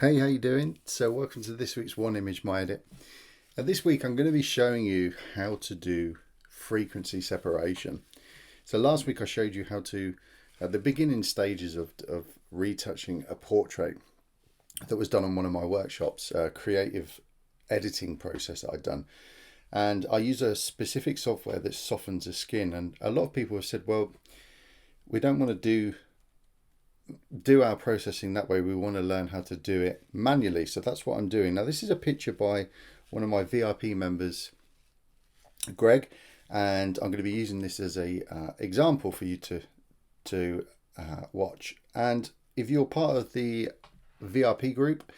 Hey, how you doing? So welcome to this week's One Image My Edit. This week I'm going to be showing you how to do frequency separation. So last week I showed you how to, at the beginning stages of retouching a portrait that was done on one of my workshops, a creative editing process that I'd done. And I use a specific software that softens the skin, and a lot of people have said, well, we don't want to do our processing that way. We want to learn how to do it manually. So that's what I'm doing. Now this is a picture by one of my VIP members, Greg, and I'm going to be using this as a example for you to watch. And if you're part of the VIP group,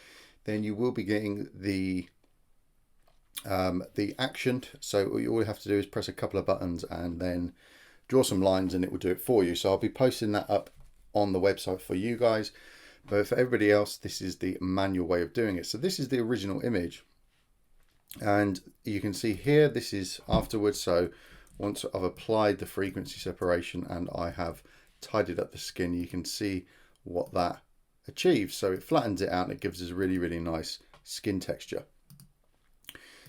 then you will be getting the action. So all you have to do is press a couple of buttons and then draw some lines and it will do it for you. So I'll be posting that up on the website for you guys, but for everybody else this is the manual way of doing it. So this is the original image, and you can see here this is afterwards. So once I've applied the frequency separation and I have tidied up the skin, you can see what that achieves. So it flattens it out and it gives us a really nice skin texture.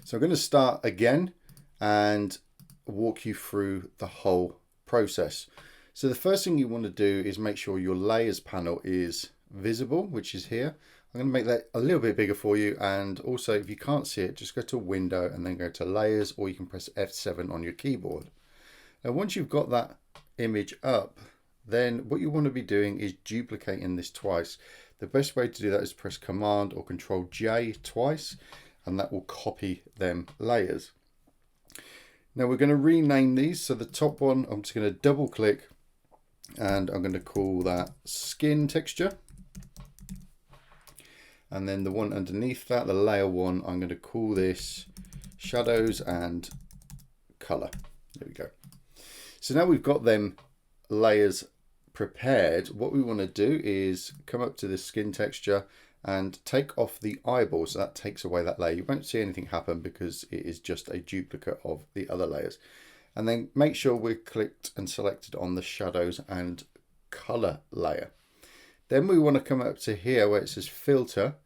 So I'm going to start again and walk you through the whole process. So the first thing you want to do is make sure your layers panel is visible, which is here. I'm going to make that a little bit bigger for you, and also if you can't see it, just go to window and then go to layers, or you can press F7 on your keyboard. Now once you've got that image up, then what you want to be doing is duplicating this twice. The best way to do that is press Command or Control J twice, and that will copy them layers. Now we're going to rename these. So the top one, I'm just going to double click and I'm going to call that skin texture, and then the one underneath that, the layer one, I'm going to call this shadows and color. There we go. So now we've got them layers prepared. What we want to do is come up to the skin texture and take off the eyeball, so that takes away that layer. You won't see anything happen because it is just a duplicate of the other layers. And then make sure we're clicked and selected on the shadows and color layer. Then we want to come up to here where it says filter,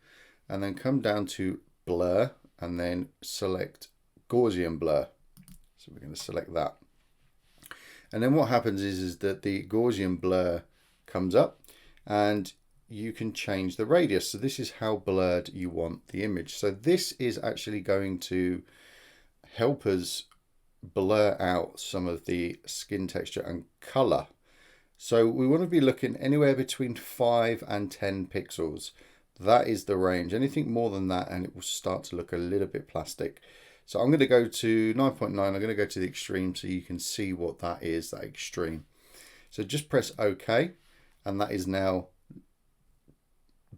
and then come down to blur and then select Gaussian blur. So we're going to select that. And then what happens is that the Gaussian blur comes up and you can change the radius. So this is how blurred you want the image. So this is actually going to help us blur out some of the skin texture and color. So we want to be looking anywhere between 5 and 10 pixels. That is the range. Anything more than that and it will start to look a little bit plastic. So I'm going to go to 9.9. I'm going to go to the extreme so you can see what that is, that extreme. So just press OK, and that is now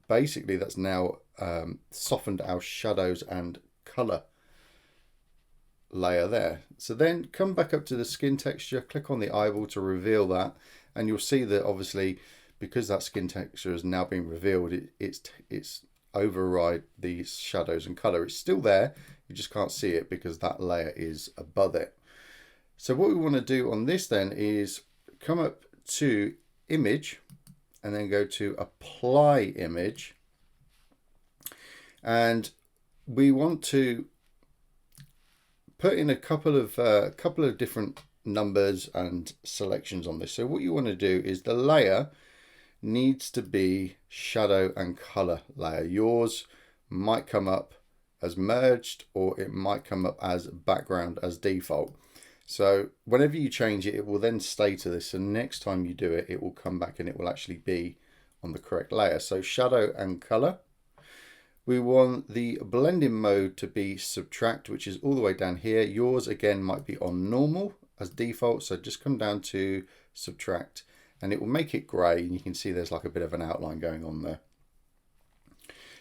basically softened our shadows and color layer there. So then come back up to the skin texture, click on the eyeball to reveal that, and you'll see that obviously because that skin texture has now been revealed, it's override the shadows and color. It's still there, you just can't see it because that layer is above it. So what we want to do on this then is come up to image and then go to apply image, and we want to put in a couple of different numbers and selections on this. So what you want to do is the layer needs to be shadow and color layer. Yours might come up as merged, or it might come up as background as default. So whenever you change it, it will then stay to this, and next time you do it, it will come back and it will actually be on the correct layer. So shadow and color. We want the blending mode to be subtract, which is all the way down here. Yours again might be on normal as default, so just come down to subtract and it will make it grey, and you can see there's like a bit of an outline going on there.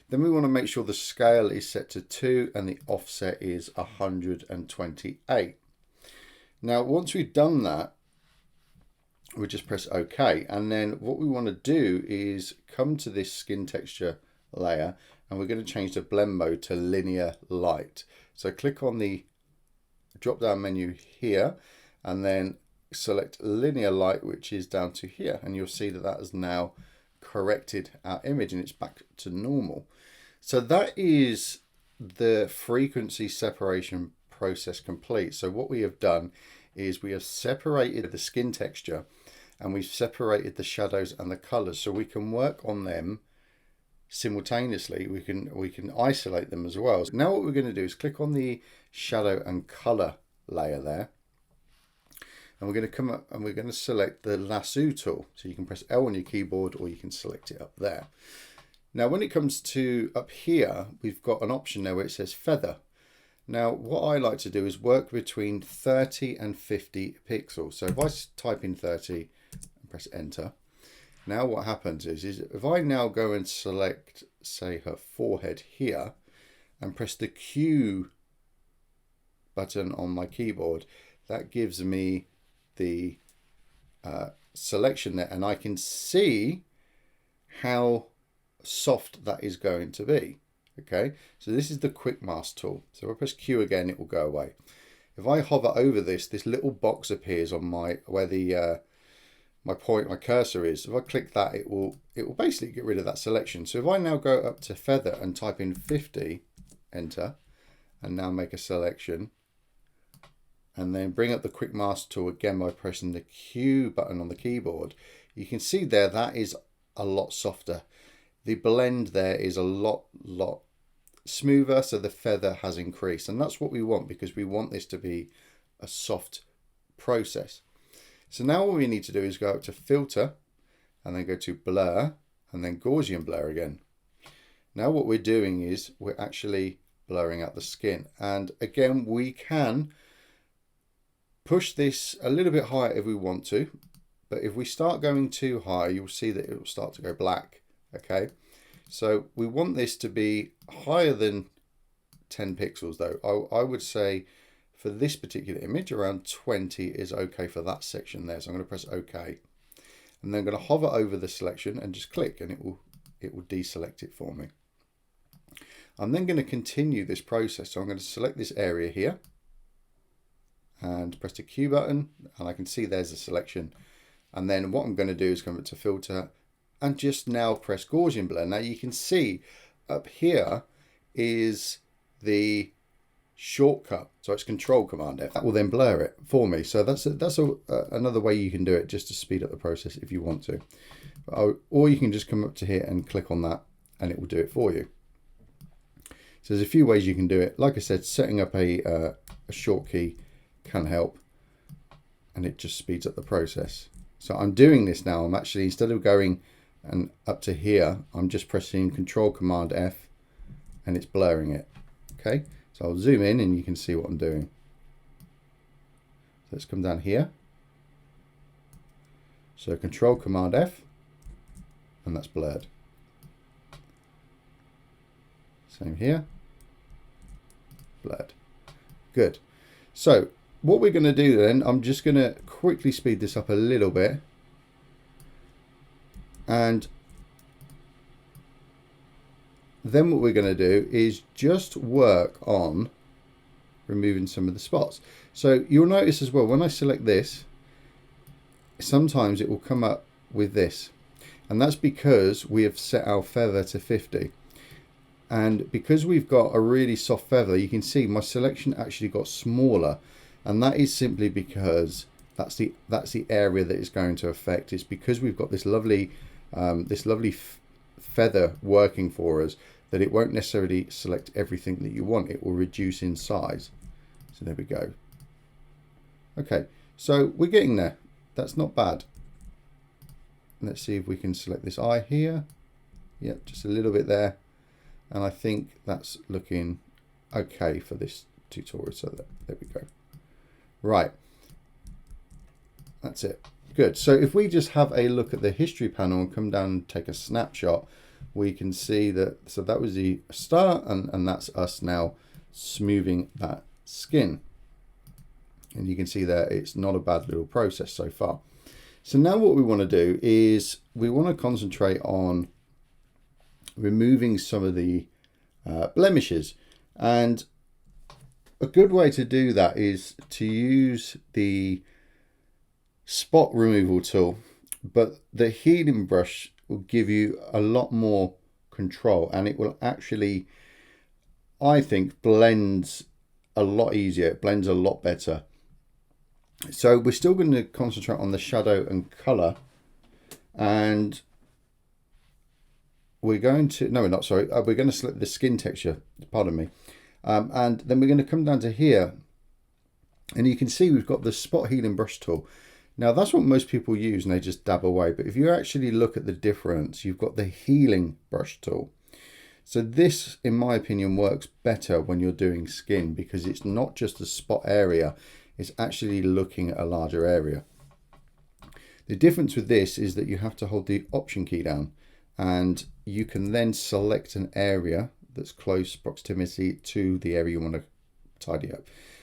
Then we want to make sure the scale is set to 2 and the offset is 128. Now once we've done that, we just press OK, and then what we want to do is come to this skin texture layer and we're going to change the blend mode to linear light. So click on the drop down menu here and then select linear light, which is down to here, and you'll see that that has now corrected our image and it's back to normal. So that is the frequency separation process complete. So what we have done is we have separated the skin texture and we've separated the shadows and the colors, so we can work on them simultaneously. We can isolate them as well. So now what we're going to do is click on the shadow and color layer there, and we're going to come up and we're going to select the lasso tool. So you can press L on your keyboard or you can select it up there. Now when it comes to up here, we've got an option there where it says feather. Now what I like to do is work between 30 and 50 pixels. So if I type in 30 and press enter, now what happens is if I now go and select, say, her forehead here and press the Q button on my keyboard, that gives me the selection there, and I can see how soft that is going to be. Okay, so this is the quick mask tool. So if I press Q again, it will go away. If I hover over this little box appears on where the my cursor is. If I click that, it will basically get rid of that selection. So if I now go up to feather and type in 50, enter, and now make a selection, and then bring up the quick mask tool again by pressing the Q button on the keyboard, you can see there that is a lot softer. The blend there is a lot smoother, so the feather has increased, and that's what we want because we want this to be a soft process. So now what we need to do is go up to filter and then go to blur and then Gaussian blur again. Now what we're doing is we're actually blurring out the skin, and again we can push this a little bit higher if we want to, but if we start going too high, you'll see that it will start to go black. Okay, so we want this to be higher than 10 pixels though. I would say for this particular image around 20 is okay for that section there. So I'm going to press OK, and then I'm going to hover over the selection and just click, and it will deselect it for me. I'm then going to continue this process. So I'm going to select this area here and press the Q button, and I can see there's a selection. And then what I'm going to do is come up to filter and just now press Gaussian blur. Now you can see up here is the shortcut, so it's Control Command F. That will then blur it for me. So that's another way you can do it, just to speed up the process if you want to. Or you can just come up to here and click on that, and it will do it for you. So there's a few ways you can do it. Like I said, setting up a short key can help, and it just speeds up the process. So I'm doing this now. I'm actually, instead of going and up to here, I'm just pressing Control Command F, and it's blurring it. Okay, so I'll zoom in and you can see what I'm doing. So let's come down here. So Control Command F, and that's blurred. Same here, blurred. Good. So what we're going to do then, I'm just going to quickly speed this up a little bit, and then what we're going to do is just work on removing some of the spots. So you'll notice as well, when I select this, sometimes it will come up with this, and that's because we have set our feather to 50. And because we've got a really soft feather, you can see my selection actually got smaller, and that is simply because that's the area that is going to affect. It's because we've got this lovely feather working for us that it won't necessarily select everything that you want. It will reduce in size. So there we go. Okay, so we're getting there. That's not bad. Let's see if we can select this eye here. Yep, just a little bit there. And I think that's looking okay for this tutorial. So there we go. Right. That's it. Good. So if we just have a look at the history panel and come down and take a snapshot, we can see that, so that was the start, and that's us now smoothing that skin. And you can see there it's not a bad little process so far. So now what we want to do is we want to concentrate on removing some of the blemishes, and a good way to do that is to use the spot removal tool, but the healing brush will give you a lot more control, and it will actually, I think, blends a lot easier. It blends a lot better. So we're still going to concentrate on the shadow and color, and we're going to, no, we're not, sorry, we're going to select the skin texture, pardon me, and then we're going to come down to here, and you can see we've got the spot healing brush tool. Now that's what most people use and they just dab away, but if you actually look at the difference, you've got the healing brush tool. So this, in my opinion, works better when you're doing skin, because it's not just a spot area, it's actually looking at a larger area. The difference with this is that you have to hold the Option key down, and you can then select an area that's close proximity to the area you want to tidy up.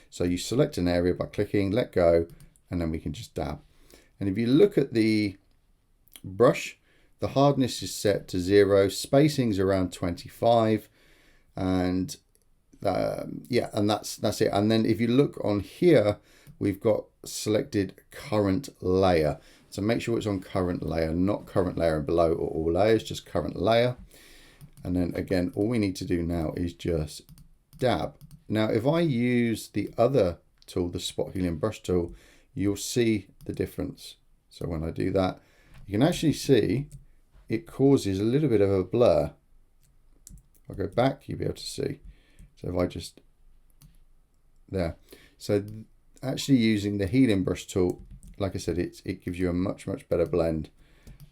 So you select an area by clicking, let go, and then we can just dab. And if you look at the brush, the hardness is set to 0, spacing's around 25, and yeah, and that's it. And then if you look on here, we've got selected current layer. So make sure it's on current layer, not current layer and below or all layers, just current layer. And then again, all we need to do now is just dab. Now, if I use the other tool, the spot healing brush tool, you'll see the difference. So when I do that, you can actually see it causes a little bit of a blur. I'll go back, you'll be able to see. So if I just, there. So actually using the healing brush tool, like I said, it gives you a much better blend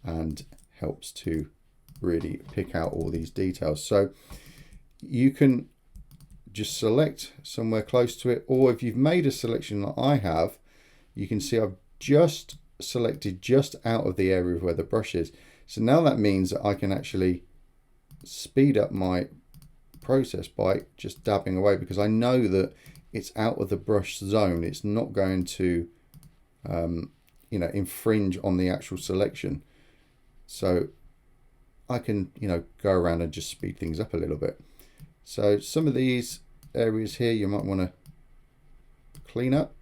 and helps to really pick out all these details. So you can just select somewhere close to it, or if you've made a selection like I have, you can see I've just selected just out of the area of where the brush is. So now that means that I can actually speed up my process by just dabbing away, because I know that it's out of the brush zone. It's not going to you know, infringe on the actual selection. So I can, you know, go around and just speed things up a little bit. So some of these areas here you might want to clean up.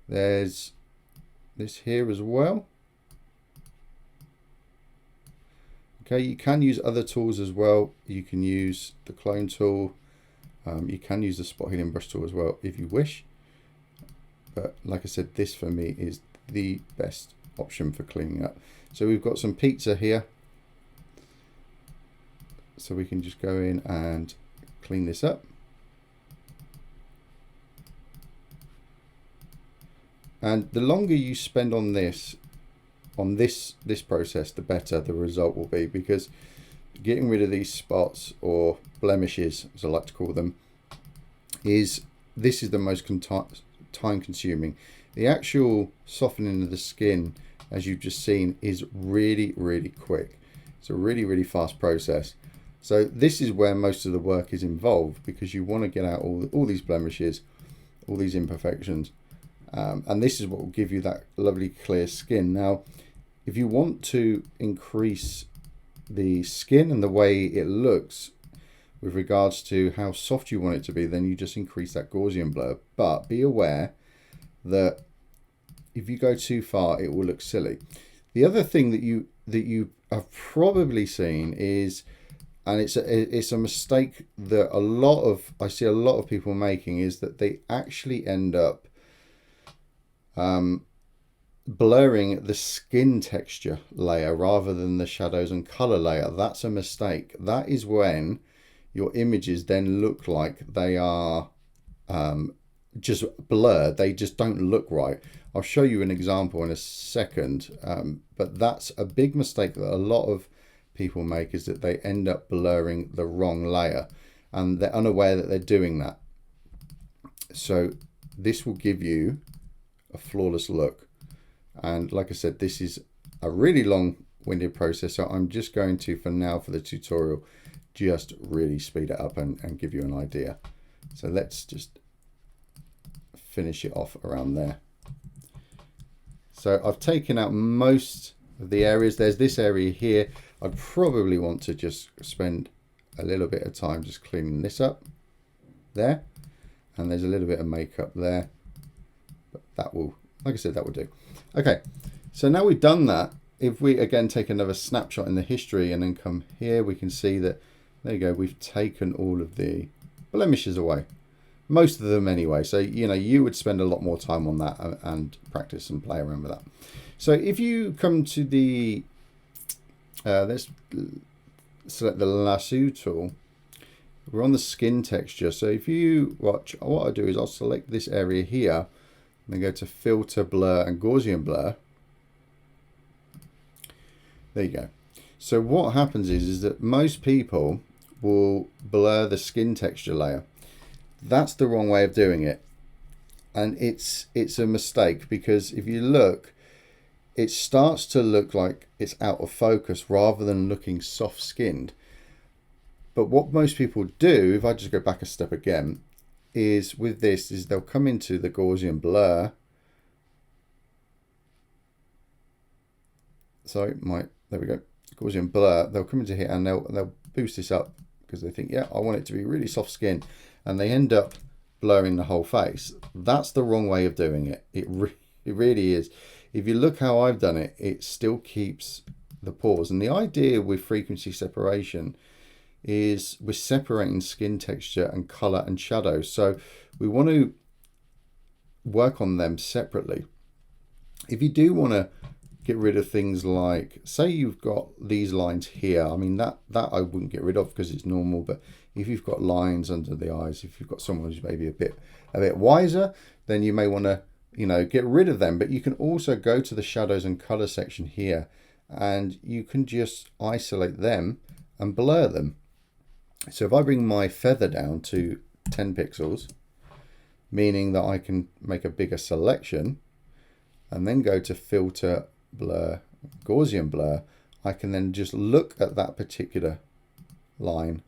There's this here as well. Okay, you can use other tools as well. You can use the clone tool. You can use the spot healing brush tool as well if you wish. But like I said, this for me is the best option for cleaning up. So we've got some pizza here. So we can just go in and clean this up. And the longer you spend on this process, the better the result will be, because getting rid of these spots, or blemishes as I like to call them, this is the most time consuming. The actual softening of the skin, as you've just seen, is really quick. It's a really fast process. So this is where most of the work is involved, because you want to get out all these blemishes, all these imperfections, and this is what will give you that lovely clear skin. Now, if you want to increase the skin and the way it looks with regards to how soft you want it to be, then you just increase that Gaussian blur. But be aware that if you go too far, it will look silly. The other thing that you have probably seen is, and it's a mistake that I see a lot of people making, is that they actually end up blurring the skin texture layer rather than the shadows and color layer. That's a mistake. That is when your images then look like they are just blurred. They just don't look right. I'll show you an example in a second, but that's a big mistake that a lot of people make, is that they end up blurring the wrong layer, and they're unaware that they're doing that. So this will give you a flawless look. And like I said, this is a really long-winded process, so I'm just going to, for now, for the tutorial, just really speed it up and give you an idea. So let's just finish it off around there. So I've taken out most of the areas. There's this area here. I'd probably want to just spend a little bit of time just cleaning this up there. And there's a little bit of makeup there. But that will, like I said, that will do. Okay, so now we've done that, if we again take another snapshot in the history and then come here, we can see that, there you go, we've taken all of the blemishes away. Most of them anyway. So, you know, you would spend a lot more time on that and practice and play around with that. So if you come to the, let's select the lasso tool. We're on the skin texture. So if you watch, what I do is I'll select this area here and then go to filter, blur and Gaussian blur. There you go. So what happens is that most people will blur the skin texture layer. That's the wrong way of doing it. And it's a mistake, because if you look, it starts to look like it's out of focus rather than looking soft skinned. But what most people do, if I just go back a step again, is with this, is they'll come into the Gaussian blur. Sorry, there we go. Gaussian blur. They'll come into here and they'll boost this up because they think, yeah, I want it to be really soft skinned, and they end up blurring the whole face. That's the wrong way of doing it. It really is. If you look how I've done it, it still keeps the pores. And the idea with frequency separation is we're separating skin texture and color and shadow. So we want to work on them separately. If you do want to get rid of things like, say you've got these lines here, I mean that I wouldn't get rid of because it's normal, but if you've got lines under the eyes, if you've got someone who's maybe a bit wiser, then you may want to, you know, get rid of them. But you can also go to the shadows and color section here and you can just isolate them and blur them. So if I bring my feather down to 10 pixels, meaning that I can make a bigger selection, and then go to filter, blur, Gaussian blur, I can then just look at that particular line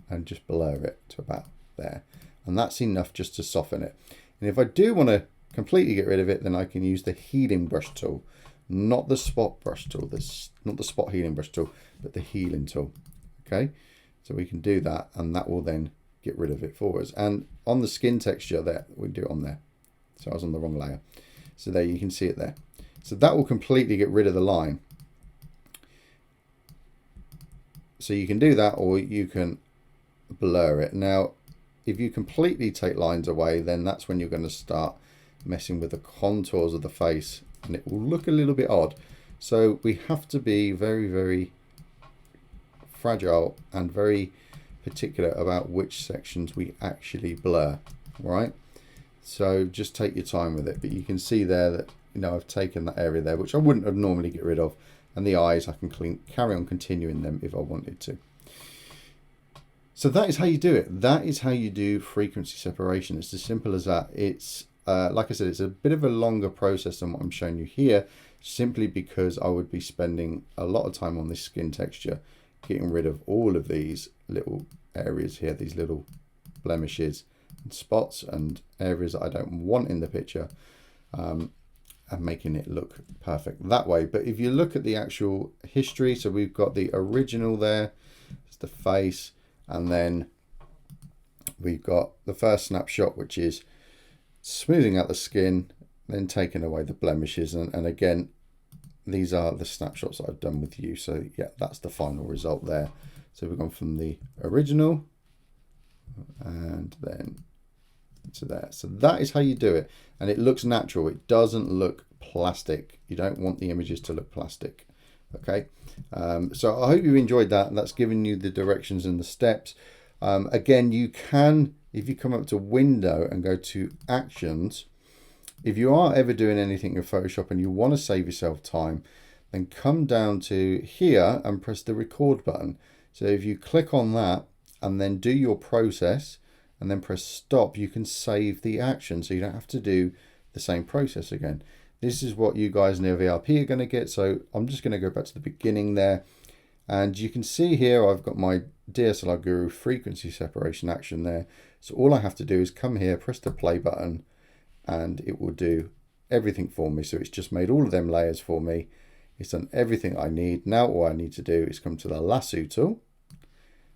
and just blur it to about there. And that's enough just to soften it. And if I do want to completely get rid of it, then I can use the healing brush tool, not the spot brush tool, not the spot healing brush tool, but the healing tool. Okay, so we can do that, and that will then get rid of it for us. And on the skin texture there, we do it on there. So I was on the wrong layer. So there, you can see it there. So that will completely get rid of the line. So you can do that, or you can blur it. Now, if you completely take lines away, then that's when you're going to start messing with the contours of the face, and it will look a little bit odd. So we have to be very, very fragile and very particular about which sections we actually blur, right? So just take your time with it. But you can see there that, you know, I've taken that area there, which I wouldn't have normally get rid of, and the eyes, I can carry on continuing them if I wanted to. So that is how you do it. That is how you do frequency separation. It's as simple as that. It's like I said, it's a bit of a longer process than what I'm showing you here, simply because I would be spending a lot of time on this skin texture, getting rid of all of these little areas here, these little blemishes and spots and areas that I don't want in the picture, and making it look perfect that way. But if you look at the actual history, so we've got the original there, it's the face, and then we've got the first snapshot, which is smoothing out the skin, then taking away the blemishes. And again, these are the snapshots that I've done with you. So yeah, that's the final result there. So we've gone from the original and then to there. So that is how you do it. And it looks natural. It doesn't look plastic. You don't want the images to look plastic. Okay. So I hope you enjoyed that. That's given you the directions and the steps. Again, you can, if you come up to window and go to actions, if you are ever doing anything in Photoshop and you want to save yourself time, then come down to here and press the record button. So if you click on that and then do your process and then press stop, you can save the action, so you don't have to do the same process again. This is what you guys in the VRP are going to get. So I'm just going to go back to the beginning there, and you can see here I've got my DSLR Guru frequency separation action there. So all I have to do is come here, press the play button, and it will do everything for me. So it's just made all of them layers for me. It's done everything I need. Now all I need to do is come to the lasso tool,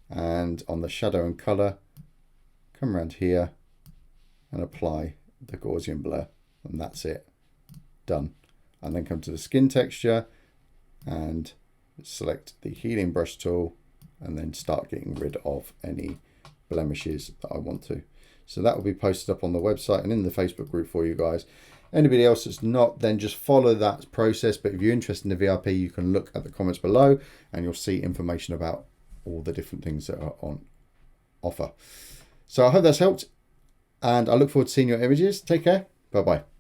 and on the shadow and color, come around here and apply the Gaussian blur, and that's it, done. And then come to the skin texture, and select the healing brush tool and then start getting rid of any blemishes that I want to. So that will be posted up on the website and in the Facebook group for you guys. Anybody else that's not, then just follow that process. But if you're interested in the VIP, you can look at the comments below and you'll see information about all the different things that are on offer. So I hope that's helped and I look forward to seeing your images. Take care. Bye-bye.